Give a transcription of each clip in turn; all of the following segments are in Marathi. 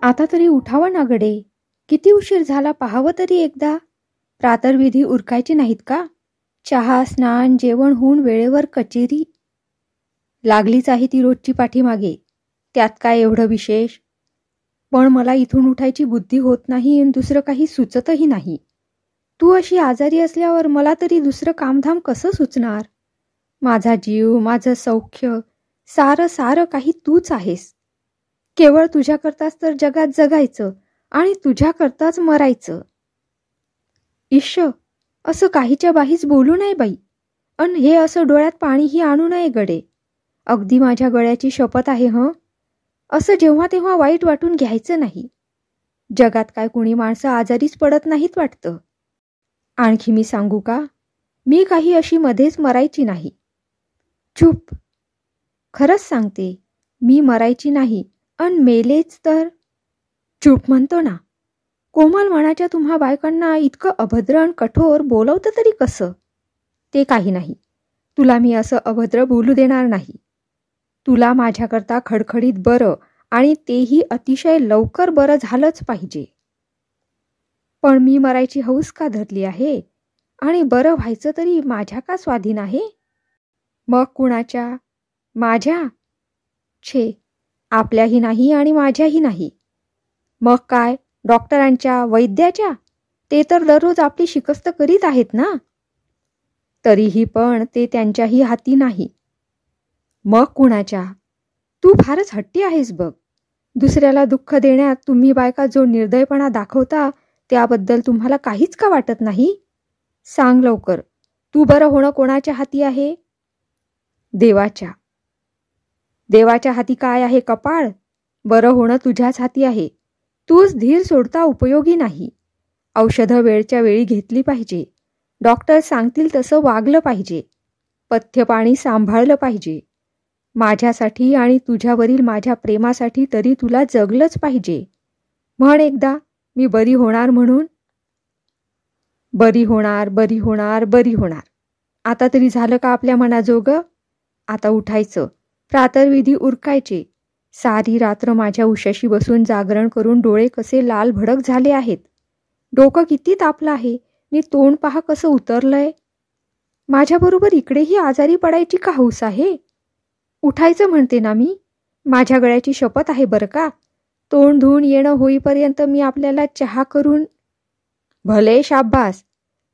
आता तरी उठावं ना गडे. किती उशीर झाला पाहावं तरी एकदा. प्रातर्विधी उरकायचे नाहीत का? चहा, स्नान, जेवण होऊन वेळेवर कचेरी. लागलीच आहे ती रोजची पाठीमागे. त्यात काय एवढं विशेष? पण मला इथून उठायची बुद्धी होत नाही आणि दुसरं काही सुचतही नाही. तू अशी आजारी असल्यावर मला तरी दुसरं कामधाम कसं सुचणार? माझा जीव, माझं सौख्य, सारं सारं काही तूच आहेस. केवळ तुझ्याकरताच तर जगात जगायचं आणि तुझ्याकरताच मरायचं. ईश, असं काहीच्या बाहीच बोलू नये बाई. अन हे असं डोळ्यात पाणीही आणू नये गडे. अगदी माझ्या गळ्याची शपथ आहे हं. असं जेव्हा तेव्हा वाईट वाटून घ्यायचं नाही. जगात काय कुणी माणसं आजारीच पडत नाहीत वाटतं. आणखी मी सांगू का? मी काही अशी मध्येच मरायची नाही. चूप. खरंच सांगते, मी मरायची नाही. अन मेलेच तर? चूप म्हणतो ना. कोमल मनाच्या तुम्हा बायकांना इतकं अभद्र आणि कठोर बोलवतं तरी कसं? ते काही नाही. तुला मी असं अभद्र बोलू देणार नाही. तुला माझ्याकरता खडखडीत बरं, आणि तेही अतिशय लवकर बरं झालंच पाहिजे. पण मी मरायची हौस का धरली आहे? आणि बरं व्हायचं तरी माझ्या का स्वाधीन आहे? मग कुणाच्या? माझ्या? छे, आपल्याही नाही आणि माझ्याही नाही. मग काय, डॉक्टरांच्या, वैद्याच्या? ते तर दररोज आपली शिकस्त करीत आहेत ना. तरीही पण ते त्यांच्याही हाती नाही. मग कुणाच्या? तू फारच हट्टी आहेस बघ. दुसऱ्याला दुःख देण्यात तुम्ही बायका जो निर्दयपणा दाखवता त्याबद्दल तुम्हाला काहीच का वाटत नाही? सांग लवकर, तू बरं होणं कोणाच्या हाती आहे? देवाच्या. देवाच्या हाती काय आहे कपाळ? बरं होणं तुझ्याच हाती आहे. तूच धीर सोडता उपयोगी नाही. औषधं वेळच्या वेळी घेतली पाहिजे. डॉक्टर सांगतील तसं वागलं पाहिजे. पथ्यपाणी सांभाळलं पाहिजे. माझ्यासाठी आणि तुझ्यावरील माझ्या प्रेमासाठी तरी तुला जगलंच पाहिजे. म्हण एकदा, मी बरी होणार म्हणून. बरी होणार, बरी होणार, बरी होणार. आता तरी झालं का आपल्या मनाजोगं? आता उठायचं, प्रातर्विधी उरकायचे. सारी रात्र माझ्या उशाशी बसून जागरण करून डोळे कसे लाल भडक झाले आहेत. डोकं किती तापलं आहे, नी तोंड पहा कसं उतरलंय. माझ्याबरोबर इकडेही आजारी पडायची का हौस आहे? उठायचं म्हणते ना मी. माझ्या गळ्याची शपथ आहे बरं का. तोंड धुवून येणं होईपर्यंत मी आपल्याला चहा करून. भले शाब्बास.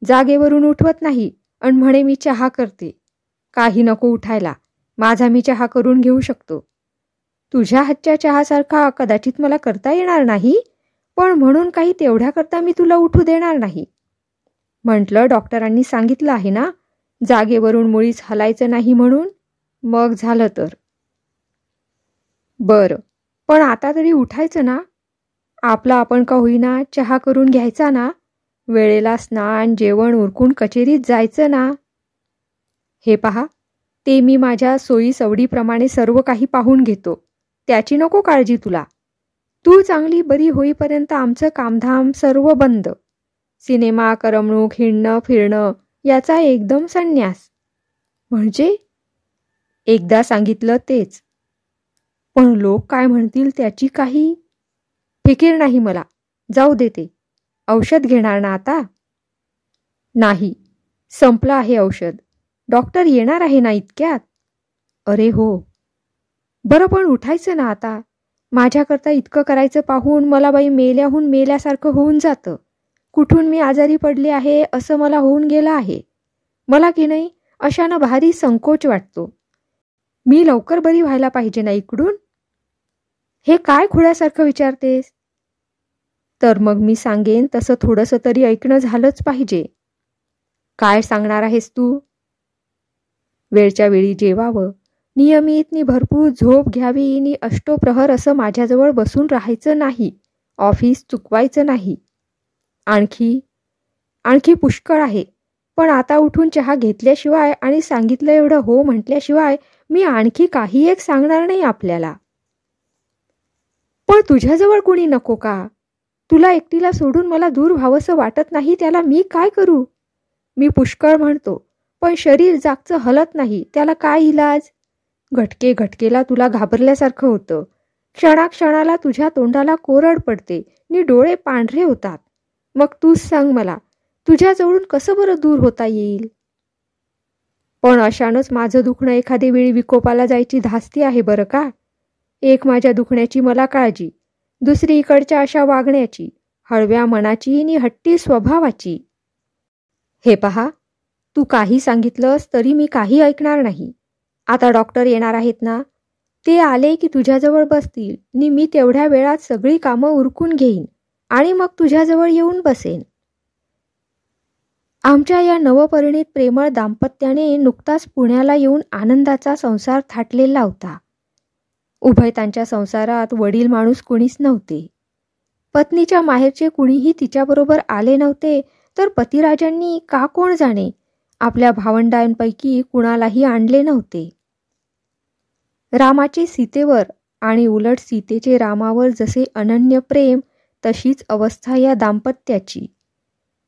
जागेवरून उठवत नाही आणि म्हणे मी चहा करते. काही नको उठायला. माझा मी चहा करून घेऊ शकतो. तुझ्या हातच्या चहासारखा कदाचित मला करता येणार नाही, पण म्हणून काही तेवढ्याकरता मी तुला उठू देणार नाही. म्हटलं, डॉक्टरांनी सांगितलं आहे ना, जागेवरून मुळीच हलायचं नाही म्हणून. मग झालं तर. बरं, पण आता तरी उठायचं ना. आपला आपण का होईना चहा करून घ्यायचा ना. वेळेला स्नान, जेवण उरकून कचेरीत जायचं ना. हे पहा, ते मी माझ्या सोयी सवडीप्रमाणे सर्व काही पाहून घेतो. त्याची नको काळजी तुला. तू चांगली बरी होईपर्यंत आमचं कामधाम सर्व बंद. सिनेमा, करमणूक, हिंडणं फिरणं याचा एकदम संन्यास. म्हणजे? एकदा सांगितलं तेच. पण लोक काय म्हणतील त्याची काही फिकीर नाही मला. जाऊ देते. औषध घेणार ना आता? नाही, संपलं आहे औषध. डॉक्टर येणार आहे ना इतक्यात? अरे हो. बरं, पण उठायचं ना आता. माझ्याकरता इतकं करायचं पाहून मला बाई मेल्याहून मेल्यासारखं होऊन जातं. कुठून मी आजारी पडले आहे असं मला होऊन गेलं आहे. मला की नाही अशानं भारी संकोच वाटतो. मी लवकर बरी व्हायला पाहिजे ना इकडून. हे काय खुळ्यासारखं विचारतेस? तर मग मी सांगेन तसं थोडंसं तरी ऐकणं झालंच पाहिजे. काय सांगणार आहेस तू? वेळच्या वेळी जेवावं, नियमित नि भरपूर झोप घ्यावी, नि अष्टोप्रहर असं माझ्याजवळ बसून राहायचं नाही. ऑफिस चुकवायचं नाही. आणखी पुष्कळ आहे. पण आता उठून चहा घेतल्याशिवाय आणि सांगितलं एवढं हो म्हटल्याशिवाय मी आणखी काही एक सांगणार नाही आपल्याला. पण तुझ्याजवळ कुणी नको का? तुला एकटीला सोडून मला दूर व्हावंसं वाटत नाही, त्याला मी काय करू? मी पुष्कळ म्हणतो, पण शरीर जागचं हलत नाही, त्याला काय इलाज? घटकेला तुला घाबरल्यासारखं होतं. क्षणाक्षणाला तुझ्या तोंडाला कोरड पडते नि डोळे पांढरे होतात. मग तूच सांग मला, तुझ्याजवळून कसं बरं दूर होता येईल? पण अशानंच माझं दुखणं एखादी वेळी विकोपाला जायची धास्ती आहे बरं का. एक माझ्या दुखण्याची मला काळजी, दुसरी इकडच्या अशा वागण्याची, हळव्या मनाची नि हट्टी स्वभावाची. हे पहा, तू काही सांगितलंस तरी मी काही ऐकणार नाही. आता डॉक्टर येणार आहेत ना, ते आले की तुझ्याजवळ बसतील नि मी तेवढ्या वेळात सगळी कामं उरकून घेईन आणि मग तुझ्याजवळ येऊन बसेन. आमच्या या नवपरिणित प्रेमळ दाम्पत्याने नुकताच पुण्याला येऊन आनंदाचा संसार थाटलेला होता. उभयतांच्या संसारात वडील माणूस कुणीच नव्हते. पत्नीच्या माहेरचे कुणीही तिच्याबरोबर आले नव्हते, तर पतिराजांनी का कोण जाणे आपल्या भावंडांपैकी कुणालाही आणले नव्हते. रामाचे सीतेवर आणि उलट सीतेचे रामावर जसे अनन्य प्रेम, तशीच अवस्था या दाम्पत्याची.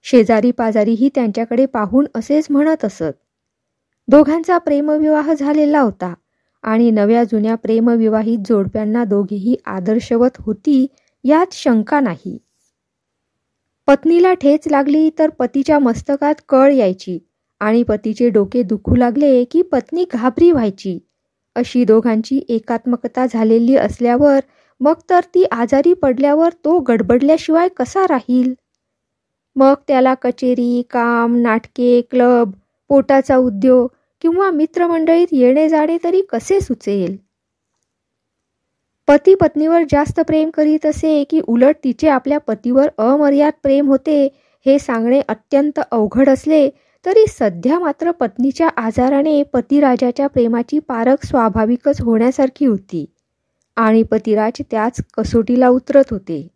शेजारी पाजारीही त्यांच्याकडे पाहून असेच म्हणत असत. दोघांचा प्रेमविवाह झालेला होता आणि नव्या जुन्या प्रेमविवाहित जोडप्यांना दोघेही आदर्शवत होती यात शंका नाही. पत्नीला ठेच लागली तर पतीच्या मस्तकात कळ यायची आणि पतीचे डोके दुखू लागले की पत्नी घाबरी व्हायची. अशी दोघांची एकात्मकता झालेली असल्यावर मग तर ती आजारी पडल्यावर तो गडबडल्याशिवाय कसा राहील? मग त्याला कचेरी, काम, नाटके, क्लब, पोटाचा उद्योग किंवा मित्रमंडळीत येणे जाणे तरी कसे सुचेल? पती पत्नीवर जास्त प्रेम करीत असे की उलट तिचे आपल्या पतीवर अमर्याद प्रेम होते हे सांगणे अत्यंत अवघड असले तरी सध्या मात्र पत्नीच्या आजाराने पतिराजाच्या प्रेमाची पारख स्वाभाविकच होण्यासारखी होती आणि पतिराज त्याच कसोटीला उतरत होते.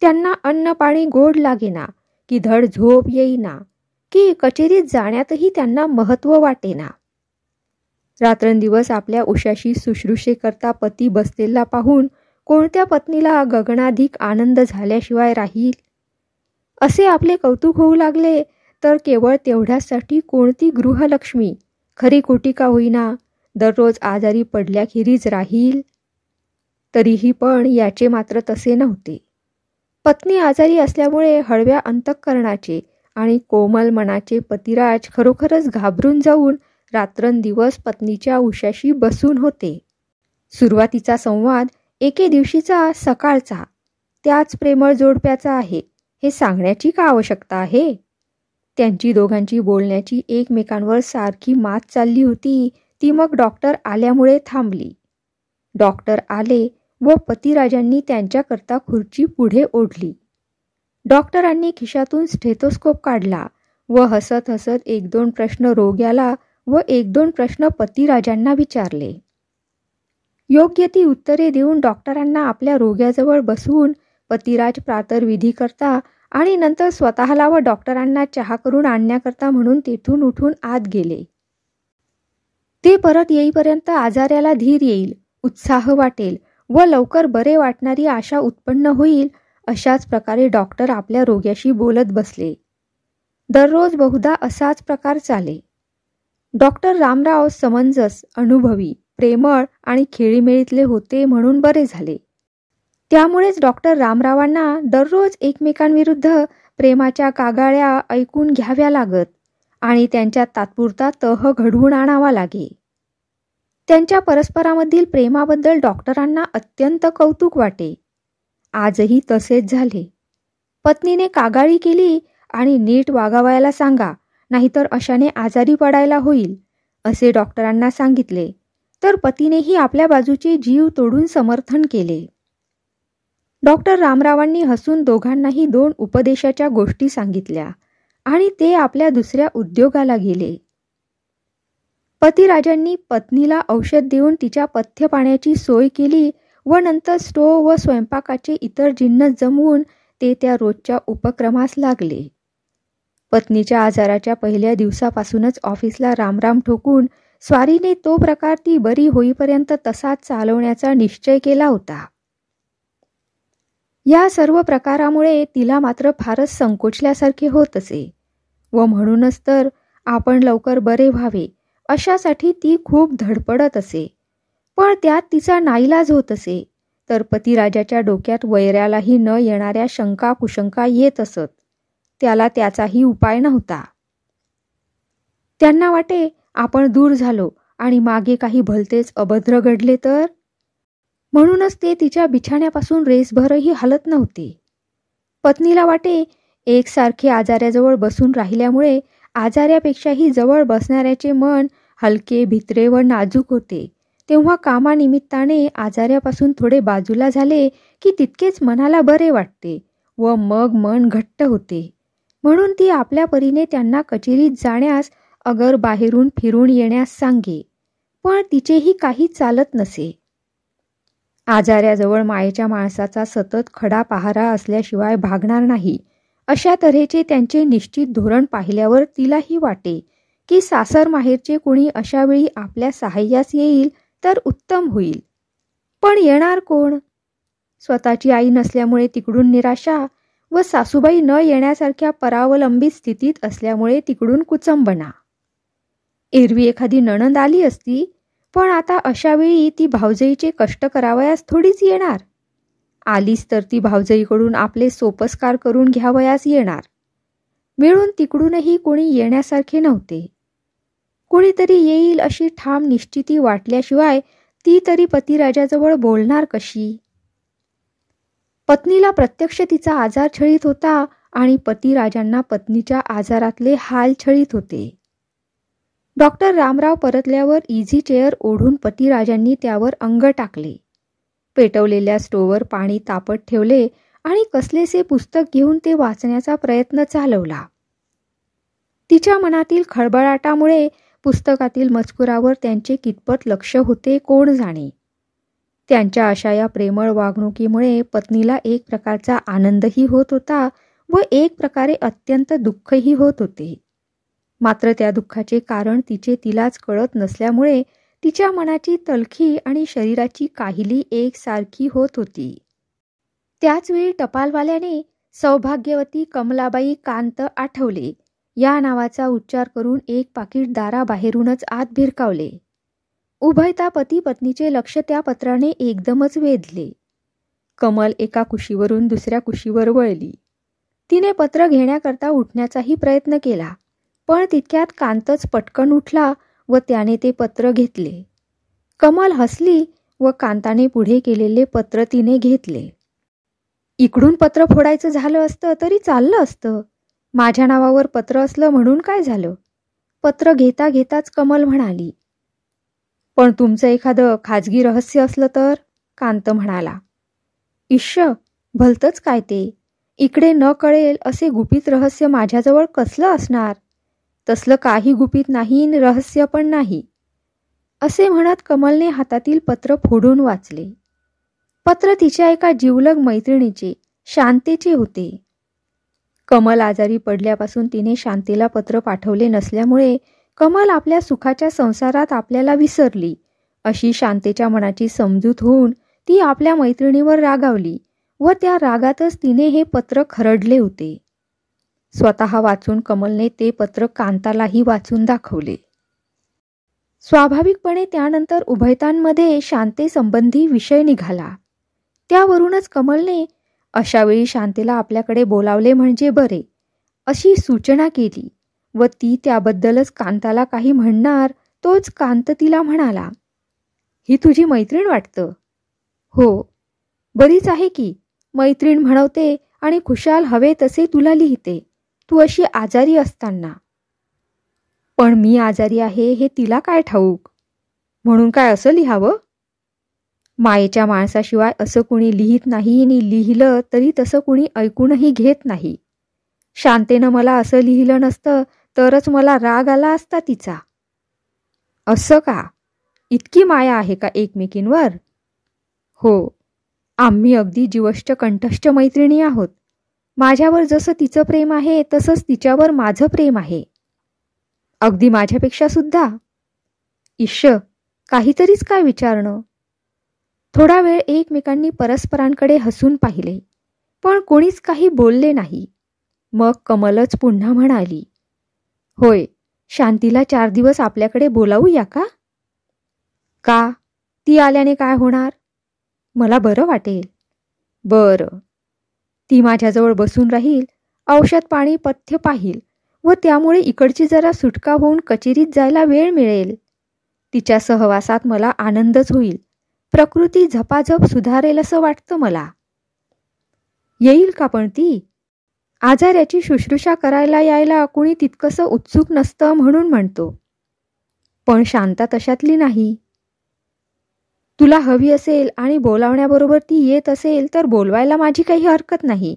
त्यांना अन्न पाणी गोड लागेना की धड झोप येईना की कचेरीत जाण्यातही त्यांना महत्त्व वाटेना. रात्रंदिवस आपल्या उशाशी शुश्रूषे करता पती बसलेला पाहून कोणत्या पत्नीला गगनाधिक आनंद झाल्याशिवाय राहील? असे आपले कौतुक होऊ लागले तर केवळ तेवढ्यासाठी कोणती गृहलक्ष्मी खरी खोटी का होईना दररोज आजारी पडल्याखेरीज राहील? तरीही पण याचे मात्र तसे नव्हते. पत्नी आजारी असल्यामुळे हळव्या अंतःकरणाचे आणि कोमल मनाचे पतिराज खरोखरच घाबरून जाऊन रात्रंदिवस पत्नीच्या उशाशी बसून होते. सुरुवातीचा संवाद एके दिवशीचा सकाळचा त्याच प्रेमळ जोडप्याचा आहे हे सांगण्याची का आवश्यकता आहे? त्यांची दोघांची बोलण्याची एकमेकांवर सारखी मात चालली होती, ती मग डॉक्टर आल्यामुळे थांबली. डॉक्टर आले व पतिराजांनी त्यांच्याकरता खुर्ची पुढे ओढली. डॉक्टरांनी खिशातून स्टेथोस्कोप काढला व हसत हसत 1-2 प्रश्न रोग्याला व 1-2 प्रश्न पतिराजांना विचारले. योग्य ती उत्तरे देऊन डॉक्टरांना आपल्या रोग्याजवळ बसवून पतिराज प्रातर्विधी करता आणि नंतर स्वतःला व डॉक्टरांना चहा करून आणण्याकरता म्हणून तेथून उठून आत गेले. ते परत येईपर्यंत आजाऱ्याला धीर येईल, उत्साह वाटेल व लवकर बरे वाटणारी आशा उत्पन्न होईल अशाच प्रकारे डॉक्टर आपल्या रोग्याशी बोलत बसले. दररोज बहुधा असाच प्रकार चाले. डॉक्टर रामराव समंजस, अनुभवी, प्रेमळ आणि खेळीमेळीतले होते म्हणून बरे झाले. त्यामुळेच डॉक्टर रामरावांना दररोज एकमेकांविरुद्ध प्रेमाच्या कागाळ्या ऐकून घ्याव्या लागत आणि त्यांच्यात तात्पुरता तह घडवून आणावा लागे. त्यांच्या परस्परामधील प्रेमाबद्दल डॉक्टरांना अत्यंत कौतुक वाटे. आजही तसेच झाले. पत्नीने कागाळी केली आणि नीट वागावायला सांगा, नाहीतर अशाने आजारी पडायला होईल असे डॉक्टरांना सांगितले तर पतीनेही आपल्या बाजूचे जीव तोडून समर्थन केले. डॉक्टर रामरावांनी हसून दोघांनाही 2 उपदेशाच्या गोष्टी सांगितल्या आणि ते आपल्या दुसऱ्या उद्योगाला गेले. पतिराजांनी पत्नीला औषध देऊन तिच्या पथ्य पाण्याची सोय केली व नंतर स्टोव व स्वयंपाकाचे इतर जिन्नस जमवून ते त्या रोजच्या उपक्रमास लागले. पत्नीच्या आजाराच्या पहिल्या दिवसापासूनच ऑफिसला रामराम ठोकून स्वारीने तो प्रकार ती बरी होईपर्यंत तसाच चालवण्याचा निश्चय केला होता. या सर्व प्रकारामुळे तिला मात्र फारच संकोचल्यासारखे होत असे व म्हणूनच तर आपण लवकर बरे व्हावे अशासाठी ती खूप धडपडत असे. पण त्यात तिचा नाईलाज होत असे. तर पतिराजाच्या डोक्यात वैऱ्यालाही न येणाऱ्या शंका कुशंका येत असत. त्याला त्याचाही उपाय नव्हता. त्यांना वाटे आपण दूर झालो आणि मागे काही भलतेच अभद्र घडले तर. म्हणूनच ते तिच्या बिछाण्यापासून रेसभरही हलत नव्हते. पत्नीला वाटे एकसारखे आजाऱ्याजवळ बसून राहिल्यामुळे आजाऱ्यापेक्षाही जवळ बसणाऱ्याचे मन हलके भित्रे व नाजूक होते. तेव्हा कामानिमित्ताने आजाऱ्यापासून थोडे बाजूला झाले की तितकेच मनाला बरे वाटते व मग मन घट्ट होते. म्हणून ती आपल्या परीने त्यांना कचेरीत जाण्यास अगर बाहेरून फिरून येण्यास सांगे, पण तिचेही काही चालत नसे. आजाऱ्याजवळ मायेच्या माणसाचा सतत खडा पहारा असल्याशिवाय भागणार नाही, अशा तऱ्हेचे त्यांचे निश्चित धोरण पाहिल्यावर तिलाही वाटे की सासर माहेरचे कोणी अशावेळी आपल्या सहाय्यास येईल तर उत्तम होईल. पण येणार कोण? स्वतःची आई नसल्यामुळे तिकडून निराशा व सासूबाई न येण्यासारख्या परावलंबित स्थितीत असल्यामुळे तिकडून कुचंबना. एरवी एखादी नणंद आली असती, पण आता अशावेळी ती भावजईचे कष्ट करावयास थोडीच येणार. आलीच तर ती भावजईकडून आपले सोपस्कार करून घ्यावयास येणार. मिळून तिकडूनही कोणी येण्यासारखे नव्हते. कोणीतरी येईल अशी ठाम निश्चिती वाटल्याशिवाय ती तरी पतिराजाजवळ बोलणार कशी? पत्नीला प्रत्यक्ष तिचा आजार छळीत होता आणि पतिराजांना पत्नीच्या आजारातले हाल छळीत होते. डॉक्टर रामराव परतल्यावर इझी चेअर ओढून पतिराजांनी त्यावर अंग टाकले. पेटवलेल्या स्टोवर पाणी तापत ठेवले आणि कसलेसे पुस्तक घेऊन ते वाचण्याचा प्रयत्न चालवला. तिच्या मनातील खळबळाटामुळे पुस्तकातील मजकुरावर त्यांचे कितपत लक्ष होते कोण जाणे. त्यांच्या अशा या प्रेमळ वागणुकीमुळे पत्नीला एक प्रकारचा आनंदही होत होता व एक प्रकारे अत्यंत दुःखही होत होते. मात्र त्या दुःखाचे कारण तिलाच कळत नसल्यामुळे तिच्या मनाची तलखी आणि शरीराची काहिली एकसारखी होत होती. त्याचवेळी टपालवाल्याने सौभाग्यवती कमलाबाई कांत आठवले या नावाचा उच्चार करून एक पाकिट दाराबाहेरूनच आत भिरकावले. उभयता पती पत्नीचे लक्ष त्या पत्राने एकदमच वेधले. कमल एका कुशीवरून दुसऱ्या कुशीवर वळली. तिने पत्र घेण्याकरता उठण्याचाही प्रयत्न केला, पण तितक्यात कांतच पटकन उठला व त्याने ते पत्र घेतले. कमल हसली व कांताने पुढे केलेले पत्र तिने घेतले. इकडून पत्र फोडायचं झालं असतं तरी चाललं असतं. माझ्या नावावर पत्र असलं म्हणून काय झालं? पत्र घेता घेताच कमल म्हणाली. पण तुमचं एखादं खाजगी रहस्य असलं तर? कांत म्हणाला. इश्श, भलतंच काय ते. इकडे न कळेल असे गुपित रहस्य माझ्याजवळ कसलं असणार? तसलं काही गुपित नाही आणि रहस्य पण नाही, असे म्हणत कमलने हातातील पत्र फोडून वाचले. पत्र तिच्या एका जिवलग मैत्रिणीचे, शांतेचे होते. कमल आजारी पडल्यापासून तिने शांतीला पत्र पाठवले नसल्यामुळे कमल आपल्या सुखाच्या संसारात आपल्याला विसरली अशी शांतेच्या मनाची समजूत होऊन ती आपल्या मैत्रिणीवर रागावली व त्या रागातच तिने हे पत्र खरडले होते. स्वतः वाचून कमलने ते पत्र कांतालाही वाचून दाखवले. स्वाभाविकपणे त्यानंतर उभयतांमध्ये शांतेसंबंधी विषय निघाला. त्यावरूनच कमलने अशावेळी शांतीला आपल्याकडे बोलावले म्हणजे बरे अशी सूचना केली व ती त्याबद्दलच कांताला काही म्हणणार तोच कांत तिला म्हणाला. ही तुझी मैत्रीण वाटतं? हो. बरीच आहे की. मैत्रीण म्हणवते आणि खुशाल हवे तसे तुला लिहिते, तू अशी आजारी असताना. पण मी आजारी आहे हे तिला काय ठाऊक, म्हणून काय असं लिहावं? मायेच्या माणसाशिवाय असं कुणी लिहित नाही आणि लिहिलं तरी तसं कुणी ऐकूनही घेत नाही. शांतेनं मला असं लिहिलं नसतं तरच मला राग आला असता तिचा. असं का? इतकी माया आहे का एकमेकींवर? हो, आम्ही अगदी जीवष्ट कंठष्ट मैत्रिणी आहोत. माझ्यावर जसं तिचं प्रेम आहे तसंच तिच्यावर माझं प्रेम आहे. अगदी माझ्यापेक्षा सुद्धा? इश्श, काहीतरीच काय विचारणं. थोडा वेळ एकमेकांनी परस्परांकडे हसून पाहिले, पण कोणीच काही बोलले नाही. मग कमलच पुन्हा म्हणाली. होय, शांतीला 4 दिवस आपल्याकडे बोलावूया का? का? ती आल्याने काय होणार? मला बरं वाटेल. बरं. ती माझ्याजवळ बसून राहील, औषध पाणी पथ्य पाहील व त्यामुळे इकडची जरा सुटका होऊन कचेरीत जायला वेळ मिळेल. तिच्या सहवासात मला आनंदच होईल. प्रकृती झपाझप सुधारेल असं वाटतं मला. येईल का पण ती? आजाऱ्याची शुश्रूषा करायला यायला कुणी तितकंसं उत्सुक नसतं म्हणून म्हणतो. पण शांता तशातली नाही. तुला हवी असेल आणि बोलावण्याबरोबर ती येत असेल तर बोलवायला माझी काही हरकत नाही.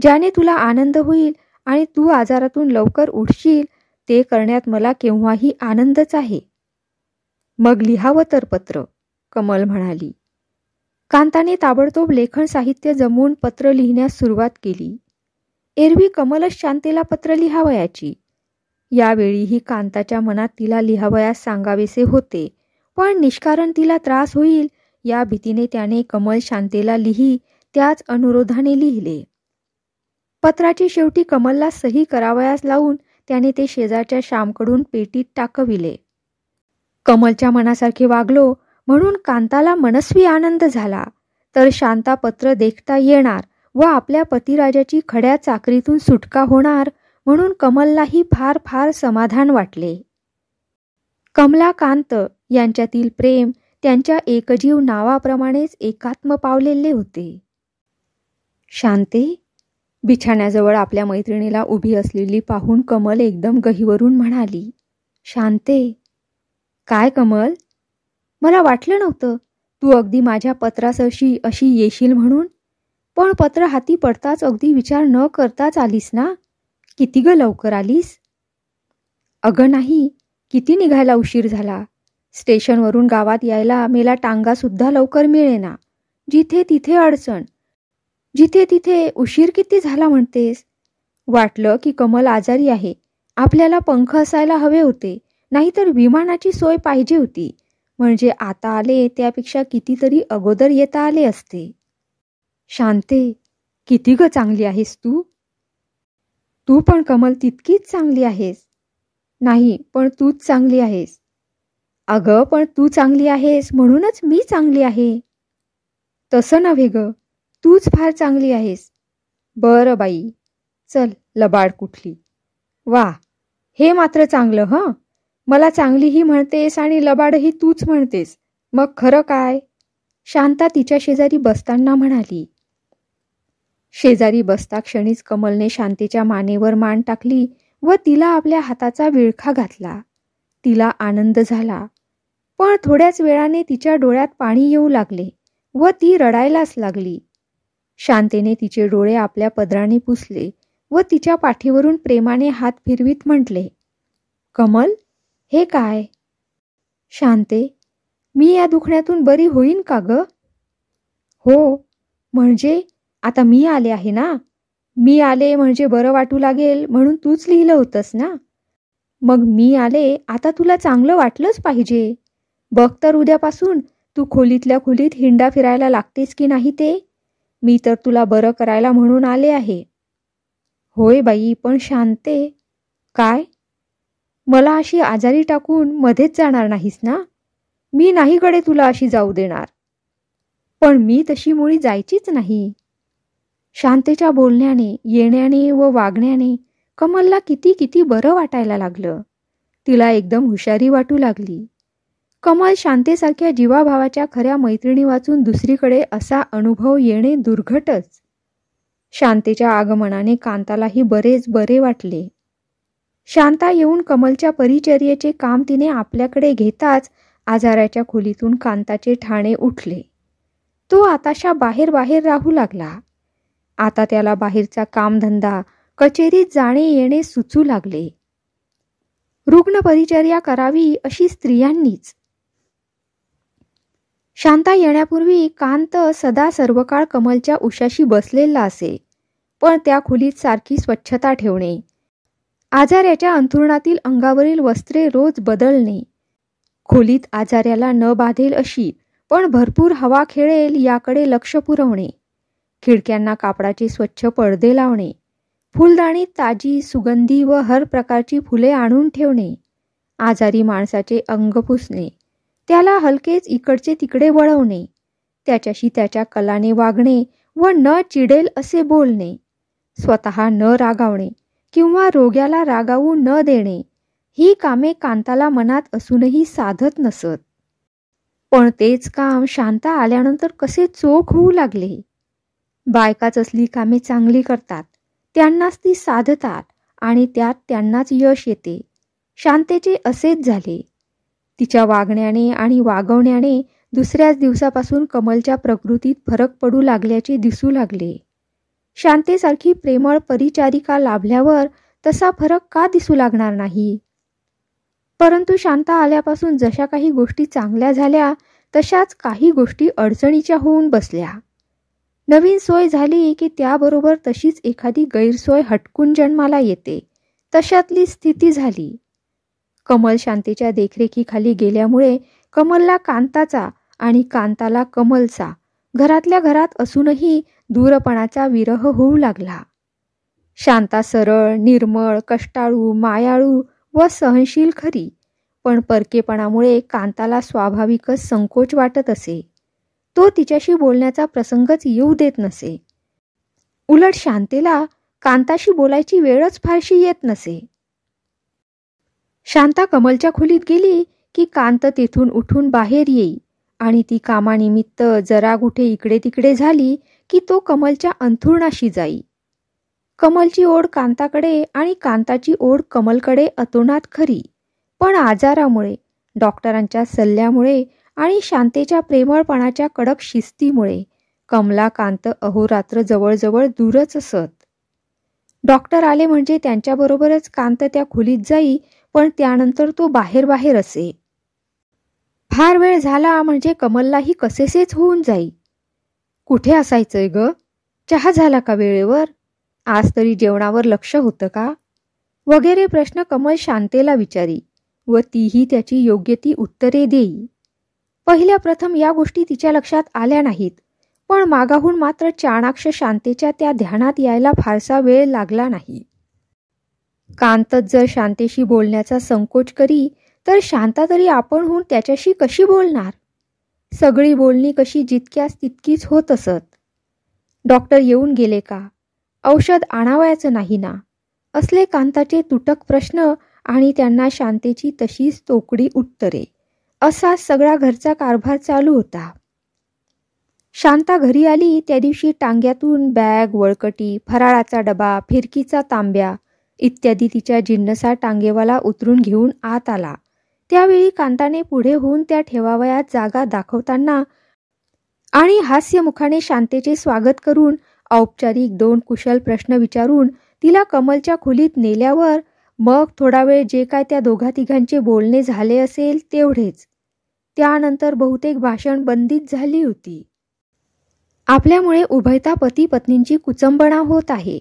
ज्याने तुला आनंद होईल आणि तू आजारातून लवकर उठशील ते करण्यात मला केव्हाही आनंदच आहे. मग लिहावं तर पत्र, कमल म्हणाली. कांताने ताबडतोब लेखन साहित्य जमवून पत्र लिहिण्यास सुरुवात केली. एरवी कमलच शांतेला पत्र लिहावयाची. यावेळीही कांताच्या मनात तिला लिहावयास सांगावेसे होते, पण निष्कारण तिला त्रास होईल या भीतीने त्याने कमल शांतेला लिही त्याच अनुरोधाने लिहिले. पत्राची शेवटी कमलला सही करावयास लावून त्याने ते शेजारच्या श्यामकडून पेटीत टाकविले. कमलच्या मनासारखे वागलो म्हणून कांताला मनस्वी आनंद झाला, तर शांता पत्र देखता येणार व आपल्या पतिराजाची खड्या चाकरीतून सुटका होणार म्हणून कमललाही फार फार समाधान वाटले. कमला कांत यांच्यातील प्रेम त्यांच्या एकजीव नावाप्रमाणेच एकात्म पावलेले होते. शांते, बिछाण्याजवळ आपल्या मैत्रिणीला उभी असलेली पाहून कमल एकदम गहिवरून म्हणाली. शांते. काय कमल? मला वाटलं नव्हतं तू अगदी माझ्या पत्रासशी अशी येशील म्हणून. पण पत्र हाती पडताच अगदी विचार न करताच आलीस ना? किती ग लवकर आलीस? अगं नाही, किती निघायला उशीर झाला. स्टेशनवरून गावात यायला मेला टांगासुद्धा लवकर मिळेना. जिथे तिथे अडचण. जिथे तिथे उशीर किती झाला म्हणतेस? वाटलं की कमल आजारी आहे. आपल्याला पंख असायला हवे होते, नाहीतर विमानाची सोय पाहिजे होती. म्हणजे आता आले त्यापेक्षा कितीतरी अगोदर येता आले असते. शांते, किती ग चांगली आहेस तू. तू पण कमल तितकीच चांगली आहेस. नाही, पण तूच चांगली आहेस. अगं, पण तू चांगली आहेस म्हणूनच मी चांगली आहे. तसं नव्हे ग, तूच फार चांगली आहेस. बरं बाई, चल लबाड कुठली. वा, हे मात्र चांगलं हं. मला चांगलीही म्हणतेस आणि लबाडही तूच म्हणतेस. मग खरं काय? शांता तिच्या शेजारी बसताना म्हणाली. शेजारी बसता क्षणीच कमलने शांतीच्या मानेवर मान टाकली व तिला आपल्या हाताचा विळखा घातला. तिला आनंद झाला, पण थोड्याच वेळाने तिच्या डोळ्यात पाणी येऊ लागले व ती रडायलाच लागली. शांतेने तिचे डोळे आपल्या पदराने पुसले व तिच्या पाठीवरून प्रेमाने हात फिरवीत म्हटले. कमल, हे काय? शांते, मी या दुखण्यातून बरी होईन का ग? हो, म्हणजे आता मी आले आहे ना. मी आले म्हणजे बरं वाटू लागेल म्हणून तूच लिहिलं होतंस ना. मग मी आले आता तुला चांगलं वाटलंच पाहिजे. बघ तर उद्यापासून तू खोलीतल्या खोलीत हिंडा फिरायला लागतेस की नाही ते. मी तर तुला बरं करायला म्हणून आले आहे. होय बाई, पण शांते. काय? मला अशी आजारी टाकून मध्येच जाणार नाहीस ना? मी नाही कडे तुला अशी जाऊ देणार. पण मी तशी मुळी जायचीच नाही. शांतेच्या बोलण्याने, येण्याने व वागण्याने कमलला किती किती बरं वाटायला लागलं. तिला एकदम हुशारी वाटू लागली. कमल शांतेसारख्या जीवाभावाच्या खऱ्या मैत्रिणी वाचून दुसरीकडे असा अनुभव येणे दुर्घटच. शांतेच्या आगमनाने कांतालाही बरेच बरे वाटले. शांता येऊन कमलच्या परिचर्येचे काम तिने आपल्याकडे घेताच आजाराच्या खोलीतून कांताचे ठाणे उठले. तो आताशा बाहेर बाहेर राहू लागला. आता त्याला बाहेरचा कामधंदा, कचेरीत जाणे येणे सुचू लागले. रुग्ण परिचर्या करावी अशी स्त्रियांनीच. शांता येण्यापूर्वी कांत सदा सर्वकाळ कमलच्या उशाशी बसलेला असे, पण त्या खोलीत सारखी स्वच्छता ठेवणे, आजाऱ्याच्या अंथरुणातील अंगावरील वस्त्रे रोज बदलणे, खोलीत आजाऱ्याला न बाधेल अशी पण भरपूर हवा खेळेल याकडे लक्ष पुरवणे, खिडक्यांना कापडाचे स्वच्छ पडदे लावणे, फुलदाणीत ताजी, सुगंधी व हर प्रकारची फुले आणून ठेवणे, आजारी माणसाचे अंग पुसणे, त्याला हलकेच इकडचे तिकडे वळवणे, त्याच्याशी त्याच्या कलाने वागणे व न चिडेल असे बोलणे, स्वतः न रागावणे किंवा रोग्याला रागावू न देणे, ही कामे कांताला मनात असूनही साधत नसत. पण तेच काम शांता आल्यानंतर कसे चोख होऊ लागले. बायकाच असली कामे चांगली करतात, त्यांनाच ती साधतात आणि त्यात त्यांनाच यश येते. शांतेचे असेच झाले. तिच्या वागण्याने आणि वागवण्याने दुसऱ्याच दिवसापासून कमलच्या प्रकृतीत फरक पडू लागल्याचे दिसू लागले. शांतेसारखी प्रेमळ परिचारिका लाभल्यावर तसा फरक का दिसू लागणार नाही? परंतु शांता आल्यापासून जशा काही गोष्टी चांगल्या झाल्या तशाच काही गोष्टी अडचणीच्या होऊन बसल्या. नवीन सोय झाली की त्याबरोबर तशीच एखादी गैरसोय हटकून जन्माला येते, तशातली स्थिती झाली. कमल शांतेच्या देखरेखीखाली गेल्यामुळे कमलला कांताचा आणि कांताला कमलचा घरातल्या घरात असूनही दूरपणाचा विरह होऊ लागला. शांता सरळ, निर्मळ, कष्टाळू, मायाळू व सहनशील खरी, पण परकेपणामुळे कांताला स्वाभाविकच संकोच वाटत असे. तो तिच्याशी बोलण्याचा प्रसंगच येऊ देत नसे. उलट शांतेला कांताशी बोलायची वेळच फारशी येत नसे. शांता कमलच्या खोलीत गेली की कांत तेथून उठून बाहेर येई आणि ती कामानिमित्त जरा कुठे इकडे तिकडे झाली की तो कमलच्या अंथरुणाशी जाई. कमलची ओढ कांताकडे आणि कांताची ओढ कमलकडे अतोनात खरी, पण आजारामुळे, डॉक्टरांच्या सल्ल्यामुळे आणि शांतेच्या प्रेमळपणाच्या कडक शिस्तीमुळे कमला कांत अहोरात्र जवळजवळ दूरच असत. डॉक्टर आले म्हणजे त्यांच्याबरोबरच कांत त्या खोलीत जाई, पण त्यानंतर तो बाहेर असे. फार वेळ झाला म्हणजे कमललाही कसेसेच होऊन जाई. कुठे असायचंय ग? चहा झाला का वेळेवर? आज तरी जेवणावर लक्ष होतं का? वगैरे प्रश्न कमल शांतेला विचारी व तीही त्याची योग्य ती उत्तरे देई. पहिल्या प्रथम या गोष्टी तिच्या लक्षात आल्या नाहीत, पण मागाहून मात्र चाणाक्ष शांतेच्या त्या ध्यानात यायला फारसा वेळ लागला नाही. कांतच जर शांतेशी बोलण्याचा संकोच करी तर शांता तरी आपणहून त्याच्याशी कशी बोलणार? सगळी बोलणी कशी जितक्यास तितकीच होत असत. डॉक्टर येऊन गेले का? औषध आणावयाचं नाही ना? असले कांताचे तुटक प्रश्न आणि त्यांना शांतेची तशीच तोकडी उत्तरे, असा सगळा घरचा कारभार चालू होता. शांता घरी आली त्या दिवशी टांग्यातून बॅग, वळकटी, फराळाचा डबा, फिरकीचा तांब्या इत्यादी तिच्या जिन्नसा टांगेवाला उतरून घेऊन आत आला. त्यावेळी कांताने पुढे होऊन त्या ठेवावयात जागा दाखवताना आणि हास्यमुखाने शांतेचे स्वागत करून औपचारिक 2 कुशल प्रश्न विचारून तिला कमलच्या खोलीत नेल्यावर मग थोडा वेळ जे काय त्या दोघा-तिघांचे बोलणे झाले असेल तेवढेच. त्यानंतर बहुतेक भाषण बंदीच झाली होती. आपल्यामुळे उभयता पती पत्नींची कुचंबणा होत आहे.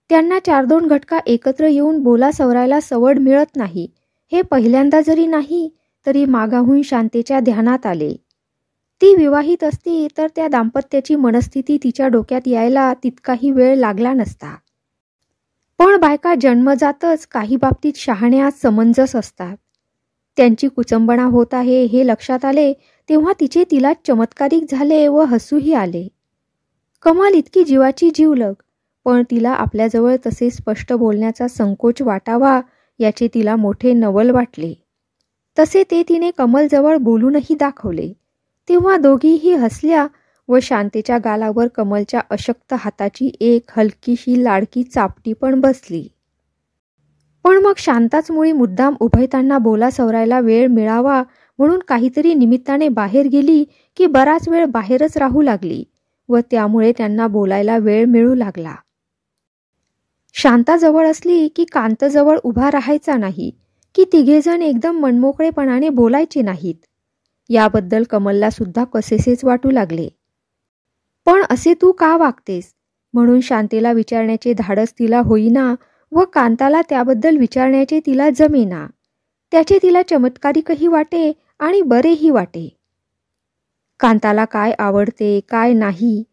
त्यांना 4-2 घटका एकत्र येऊन बोला सवरायला सवड मिळत नाही, हे पहिल्यांदा जरी नाही तरी मागाहून शांतेच्या ध्यानात आले. ती विवाहित असती तर त्या दाम्पत्याची मनस्थिती तिच्या डोक्यात यायला तितकाही वेळ लागला नसता. पण बायका जन्मजातच काही बाबतीत शहाण्या, समंजस असतात. त्यांची कुचंबणा होत आहे हे लक्षात आले तेव्हा तिचे तिलाच चमत्कारिक झाले व हसूही आले. कमल इतकी जीवाची जीवलग, पण तिला आपल्याजवळ तसे स्पष्ट बोलण्याचा संकोच वाटावा याचे तिला मोठे नवल वाटले. तसे ते तिने कमलजवळ बोलूनही दाखवले. तेव्हा दोघीही हसल्या व शांतेच्या गालावर कमलच्या अशक्त हाताची एक हलकीशी लाडकी चापटी पण बसली. पण मग शांताच मुळी मुद्दाम उभयतांना बोला सवरायला वेळ मिळावा म्हणून काहीतरी निमित्ताने बाहेर गेली की बराच वेळ बाहेरच राहू लागली व त्यामुळे त्यांना बोलायला वेळ मिळू लागला. शांता जवळ असली की कांत जवळ उभा राहायचा नाही की तिघेजण एकदम मनमोकळेपणाने बोलायचे नाहीत, याबद्दल कमलला सुद्धा कसेसेच वाटू लागले. पण असे तू का वागतेस म्हणून शांतेला विचारण्याचे धाडस तिला होईना व कांताला त्याबद्दल विचारण्याचे तिला जमेना. त्याचे तिला चमत्कारिकही वाटे आणि बरेही वाटे. कांताला काय आवडते, काय नाही,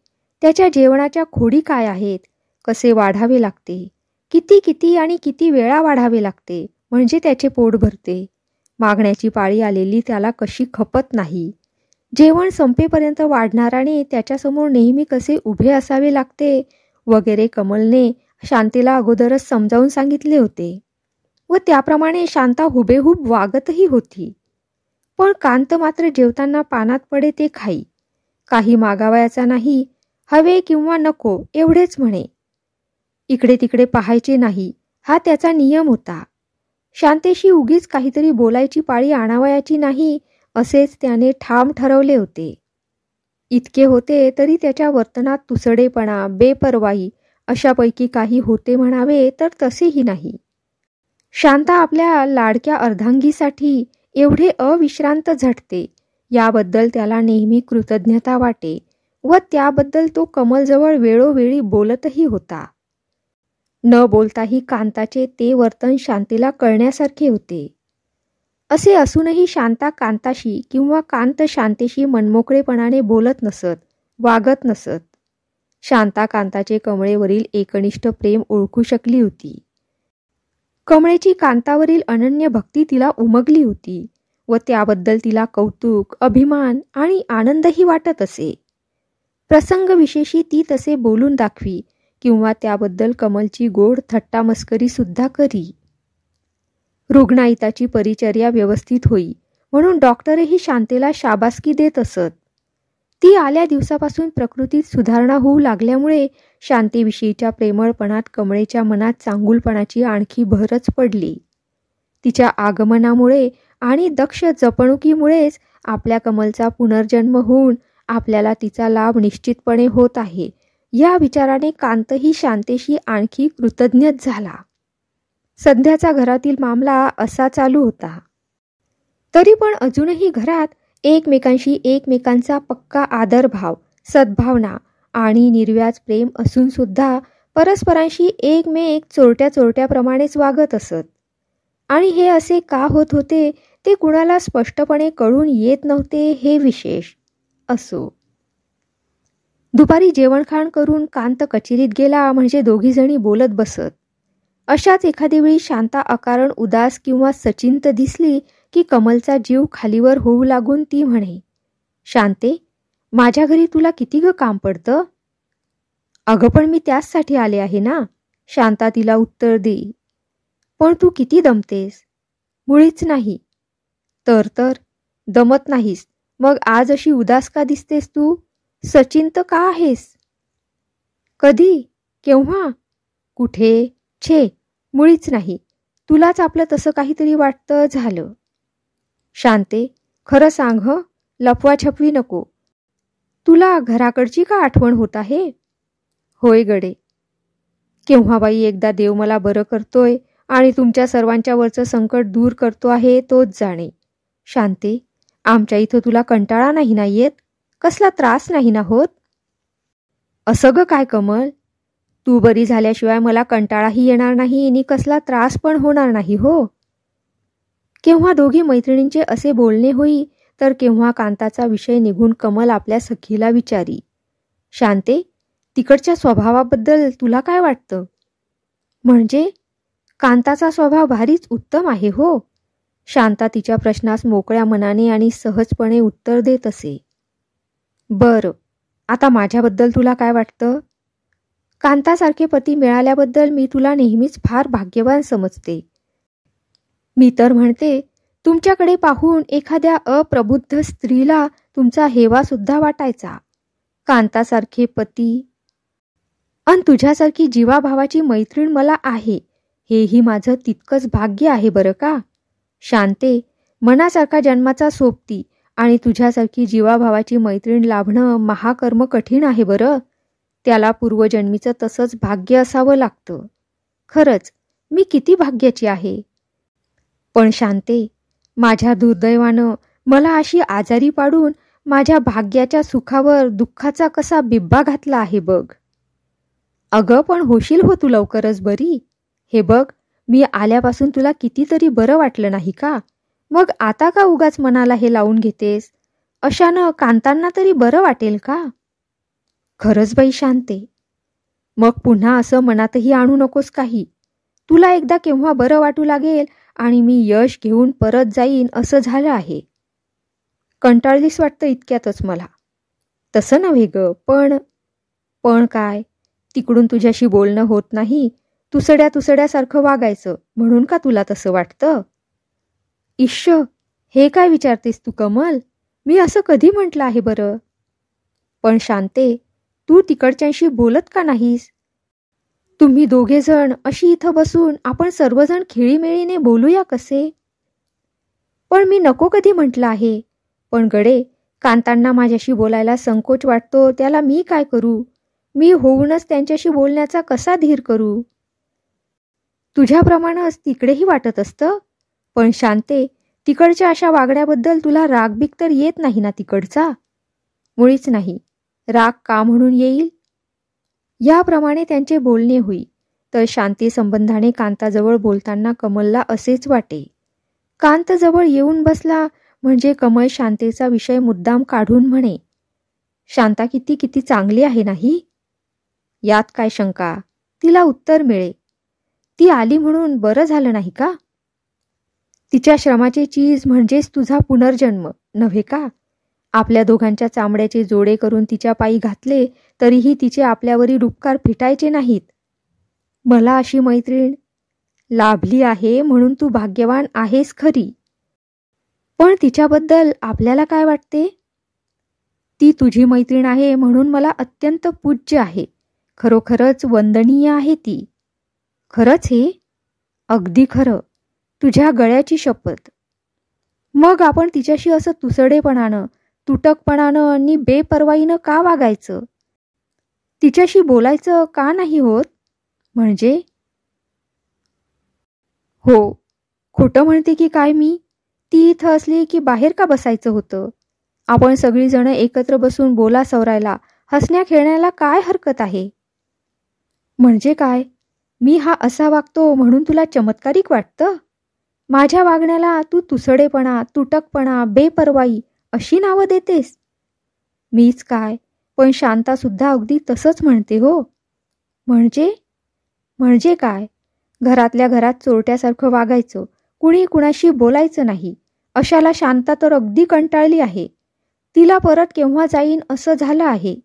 त्याच्या जेवणाच्या खोडी काय आहेत, कसे वाढावे लागते, किती आणि किती वेळा वाढावे लागते म्हणजे त्याचे पोट भरते, मागण्याची पाळी आलेली त्याला कशी खपत नाही, जेवण संपेपर्यंत वाढणाराने त्याच्यासमोर नेहमी कसे उभे असावे लागते वगैरे कमलने शांतीला अगोदरच समजावून सांगितले होते व त्याप्रमाणे शांता हुबेहूब वागतही होती. पण कांत मात्र जेवताना पानात पडे ते खाई, काही मागावयाचा नाही, हवे किंवा नको एवढेच म्हणे. इकडे तिकडे पाहायचे नाही हा त्याचा नियम होता. शांतेशी उगीच काहीतरी बोलायची पाळी आणावयाची नाही असेच त्याने ठाम ठरवले होते. इतके होते तरी त्याच्या वर्तनात तुसडेपणा, बेपर्वाई अशापैकी काही होते म्हणावे तर तसेही नाही. शांता आपल्या लाडक्या अर्धांगीसाठी एवढे अविश्रांत झटते याबद्दल त्याला नेहमी कृतज्ञता वाटे व त्याबद्दल तो कमलजवळ वेळोवेळी बोलतही होता. न बोलताही कांताचे ते वर्तन शांतीला कळण्यासारखे होते. असे असूनही शांता कांताशी किंवा कांत शांतेशी मनमोकळेपणाने बोलत नसत, वागत नसत. शांता कांताचे कमळेवरील एकनिष्ठ प्रेम ओळखू शकली होती. कमळेची कांतावरील अनन्य भक्ती तिला उमगली होती व त्याबद्दल तिला कौतुक, अभिमान आणि आनंदही वाटत असे. प्रसंगविशेषी ती तसे बोलून दाखवी किंवा त्याबद्दल कमलची गोड थट्टा मस्करी सुद्धा करी. रुग्णाईताची परिचर्या व्यवस्थित होई म्हणून डॉक्टरही शांतेला शाबासकी देत असत. ती आल्या दिवसापासून प्रकृतीत सुधारणा होऊ लागल्यामुळे शांतीविषयीच्या प्रेमळपणात कमळेच्या मनात चांगुलपणाची आणखी भरच पडली. तिच्या आगमनामुळे आणि दक्ष जपणुकीमुळेच आपल्या कमलचा पुनर्जन्म होऊन आपल्याला तिचा लाभ निश्चितपणे होत आहे या विचाराने कांतही शांतेशी आणखी कृतज्ञच झाला. सध्याचा घरातील मामला असा चालू होता. तरी पण अजूनही घरात एकमेकांशी एकमेकांचा पक्का आदरभाव, सद्भावना आणि निर्व्याज प्रेम असून सुद्धा परस्परांशी एकमेक चोरट्या चोरट्याप्रमाणेच वागत असत. आणि हे असे का होत होते ते कुणाला स्पष्टपणे कळून येत नव्हते हे विशेष. असो. दुपारी जेवणखाण करून कांत कचेरीत गेला म्हणजे दोघीजणी बोलत बसत. अशाच एखादी वेळी शांता अकारण उदास किंवा सचिंत दिसली की कमलचा जीव खालीवर होऊ लागून ती म्हणे, शांते, माझ्या घरी तुला किती ग काम पडतं? अगं पण मी त्याचसाठी आले आहे ना, शांता तिला उत्तर देई. पण तू किती दमतेस? मुळीच नाही. तर दमत नाहीस मग आज अशी उदास का दिसतेस तू? सचिंत का आहेस? कधी? केव्हा? कुठे? छे, मुळीच नाही. तुलाच आपलं तसं काहीतरी वाटतं झालं. शांते, खरं सांग हं, लपवाछपवी नको. तुला घराकडची का आठवण होत आहे? होय गडे. केव्हा बाई एकदा देव मला बरं करतोय आणि तुमच्या सर्वांच्या वरचं संकट दूर करतो आहे तोच जाणे. शांते, आमच्या इथं तुला कंटाळा नाही ना येत? कसला त्रास नाही ना होत? असं ग काय कमल, तू बरी झाल्याशिवाय मला कंटाळाही येणार नाही आणि कसला त्रास पण होणार नाही हो. केव्हा दोघी मैत्रिणींचे असे बोलणे होई तर केव्हा कांताचा विषय निघून कमल आपल्या सखीला विचारी, शांते, तिकडच्या स्वभावाबद्दल तुला काय वाटतं? म्हणजे कांताचा स्वभाव भारीच उत्तम आहे हो. शांता तिच्या प्रश्नास मोकळ्या मनाने आणि सहजपणे उत्तर देत असे. बरं, आता माझ्याबद्दल तुला काय वाटतं? कांतासारखे पती मिळाल्याबद्दल मी तुला नेहमीच फार भाग्यवान समजते. मी तर म्हणते तुमच्याकडे पाहून एखाद्या अप्रबुद्ध स्त्रीला तुमचा हेवासुद्धा वाटायचा. कांतासारखे पती अन तुझ्यासारखी जीवाभावाची मैत्रीण मला आहे हेही माझं तितकंच भाग्य आहे बरं का. शांते, मनासारखा जन्माचा सोबती आणि तुझ्यासारखी जीवाभावाची मैत्रीण लाभणं महाकर्म कठीण आहे बरं. त्याला पूर्वजन्मीचं तसंच भाग्य असावं लागतं. खरंच मी किती भाग्याची आहे. पण शांते, माझ्या दुर्दैवानं मला अशी आजारी पाडून माझ्या भाग्याच्या सुखावर दुःखाचा कसा बिब्बा घातला आहे बघ. अगं पण होशील हो तू लवकरच बरी. हे बघ, मी आल्यापासून तुला कितीतरी बरं वाटलं नाही का? मग आता का उगाच मनाला हे लावून घेतेस? अशानं कांतांना तरी बरं वाटेल का? खरंच बाई शांते, मग पुन्हा असं मनातही आणू नकोस काही. तुला एकदा केव्हा बरं वाटू लागेल आणि मी यश घेऊन परत जाईन असं झालं आहे. कंटाळलीस वाटतं इतक्यातच मला. तसं नव्हे ग, पण काय, तिकडून तुझ्याशी बोलणं होत नाही, तुसड्यासारखं वागायचं म्हणून का तुला तसं वाटतं? इश्श, हे काय विचारतेस तू कमल? मी असं कधी म्हटलं आहे बरं? पण शांते, तू तिकडच्यांशी बोलत का नाहीस? तुम्ही दोघे जण अशी इथं बसून आपण सर्वजण खेळीमेळीने बोलूया कसे? पण मी नको कधी म्हटलं आहे. पण गडे, कांतांना माझ्याशी बोलायला संकोच वाटतो, त्याला मी काय करू? मी होऊनच त्यांच्याशी बोलण्याचा कसा धीर करू? तुझ्याप्रमाणेच तिकडेही वाटत असतं. पण शांते, तिकडच्या अशा वागण्याबद्दल तुला रागबीक तर येत नाही ना तिकडचा? मुळीच नाही. राग का म्हणून येईल? याप्रमाणे त्यांचे बोलणे होई तर शांती संबंधाने कांताजवळ बोलताना कमलला असेच वाटे. कांत जवळ येऊन बसला म्हणजे कमल शांतेचा विषय मुद्दाम काढून म्हणे, शांता किती किती चांगली आहे नाही? यात काय शंका? तिला उत्तर मिळे. ती आली म्हणून बरं झालं नाही का? तिच्या श्रमाचे चीज म्हणजेच तुझा पुनर्जन्म नव्हे का? आपल्या दोघांच्या चामड्याचे जोडे करून तिच्या पायी घातले तरीही तिचे आपल्यावरील उपकार फिटायचे नाहीत. मला अशी मैत्रीण लाभली आहे म्हणून तू भाग्यवान आहेस खरी. पण तिच्याबद्दल आपल्याला काय वाटते? ती तुझी मैत्रीण आहे म्हणून मला अत्यंत पूज्य आहे. खरोखरच वंदनीय आहे ती. खरंच हे? अगदी खरं. तुझ्या गळ्याची शपथ. मग आपण तिच्याशी असं तुसडेपणानं, तुटकपणानं आणि बेपर्वाईनं का वागायचं? तिच्याशी बोलायचं का नाही होत? म्हणजे? हो, खोटं म्हणते की काय मी? ती इथं असली की बाहेर का बसायचं होतं? आपण सगळीजणं एकत्र बसून बोला सवरायला, हसण्या खेळण्याला काय हरकत आहे? म्हणजे काय? मी हा असा वागतो म्हणून तुला चमत्कारिक वाटतं? माझ्या वागण्याला तू तुसडेपणा, तुटकपणा, बेपर्वाई अशी नावं देतेस? मीच काय, पण शांतासुद्धा अगदी तसंच म्हणते हो. म्हणजे काय? घरातल्या घरात चोरट्यासारखं वागायचं, कुणी कुणाशी बोलायचं नाही, अशाला शांता तर अगदी कंटाळली आहे. तिला परत केव्हा जाईन असं झालं आहे.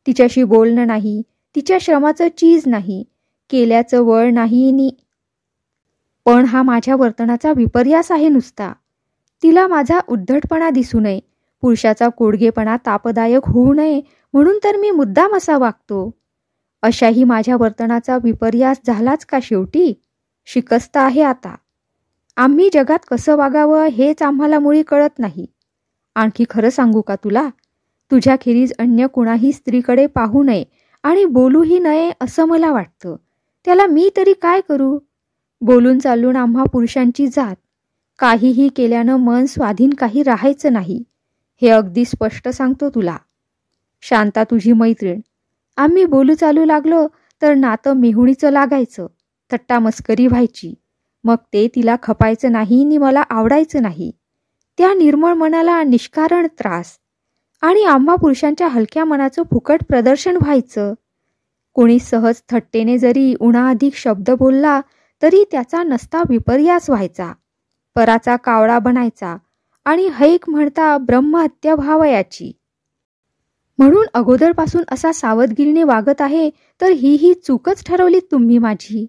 तिच्याशी बोलणं नाही, तिच्या श्रमाचं चीज नाही, केल्याचं वळ नाही पण हा माझ्या वर्तनाचा विपर्यास आहे नुसता. तिला माझा उद्धटपणा दिसू नये, पुरुषाचा कोडगेपणा तापदायक होऊ नये म्हणून तर मी मुद्दाम असा वागतो. अशाही माझ्या वर्तनाचा विपर्यास झालाच का शेवटी? शिकस्त आहे आता. आम्ही जगात कसं वागावं हेच आम्हाला मुळी कळत नाही. आणखी खरं सांगू का तुला? तुझ्याखेरीज अन्य कुणाही स्त्रीकडे पाहू नये आणि बोलूही नये असं मला वाटतं. त्याला मी तरी काय करू? बोलून चालून आम्हा पुरुषांची जात. काहीही केल्यानं मन स्वाधीन काही राहायचं नाही. हे अगदी स्पष्ट सांगतो तुला. शांता तुझी मैत्रीण. आम्ही बोलू चालू लागलो तर नातं मेहुणीचं लागायचं, थट्टा मस्करी व्हायची. मग ते तिला खपायचं नाही नि मला आवडायचं नाही. त्या निर्मळ मनाला निष्कारण त्रास आणि आम्हा पुरुषांच्या हलक्या मनाचं फुकट प्रदर्शन व्हायचं. कोणी सहज थट्टेने जरी उणाअधिक शब्द बोलला तरी त्याचा नसता विपर्यास व्हायचा, पराचा कावळा बनायचा आणि हैक म्हणता ब्रह्महत्या व्हावयाची. म्हणून अगोदरपासून असा सावधगिरीने वागत आहे तर ही चूकच ठरवली तुम्ही माझी.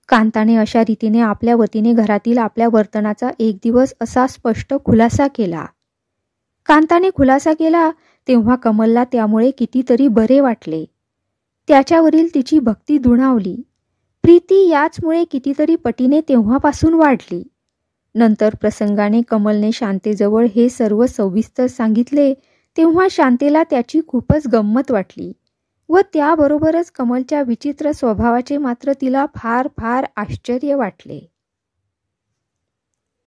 कांताने अशा रीतीने आपल्या वतीने घरातील आपल्या वर्तनाचा एक दिवस असा स्पष्ट खुलासा केला. कांताने खुलासा केला तेव्हा कमलला त्यामुळे कितीतरी बरे वाटले. त्याच्यावरील तिची भक्ती दुणावली. प्रीती याचमुळे कितीतरी पटीने तेव्हापासून वाढली. नंतर प्रसंगाने कमलने शांतेजवळ हे सर्व सविस्तर सांगितले तेव्हा शांतेला त्याची खूपच गंमत वाटली व त्याबरोबरच कमलच्या विचित्र स्वभावाचे मात्र तिला फार फार आश्चर्य वाटले.